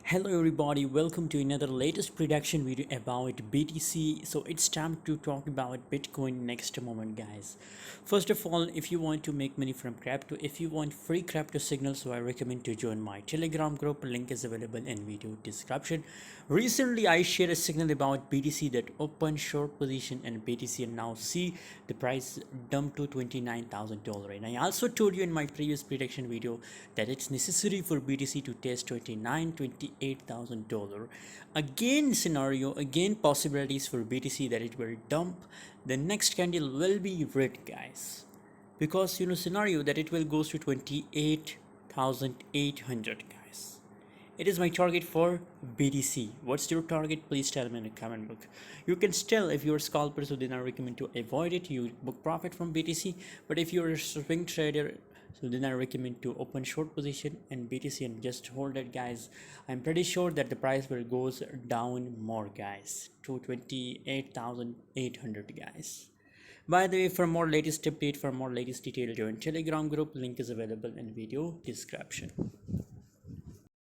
Hello everybody, welcome to another latest prediction video about BTC. So it's time to talk about Bitcoin next moment, guys. First of all, if you want to make money from crypto, if you want free crypto signals, so I recommend to join my Telegram group. Link is available in video description. Recently I shared a signal about BTC that opened short position in BTC, and now see the price dumped to $29,000. And I also told you in my previous prediction video that it's necessary for BTC to test $28,000. Again scenario, again possibilities for BTC that it will dump. The next candle will be red, guys, because scenario that it will goes to 28,800, guys. It is my target for BTC. What's your target? Please tell me in the comment book. You can still, if you're a scalper, so then I recommend to avoid it. You book profit from BTC. But if you're a swing trader, so then I recommend to open short position in BTC and just hold it, guys. I'm pretty sure that the price will goes down more, guys, to 28,800, guys. By the way, for more latest update, for more latest detail, join Telegram group. Link is available in video description.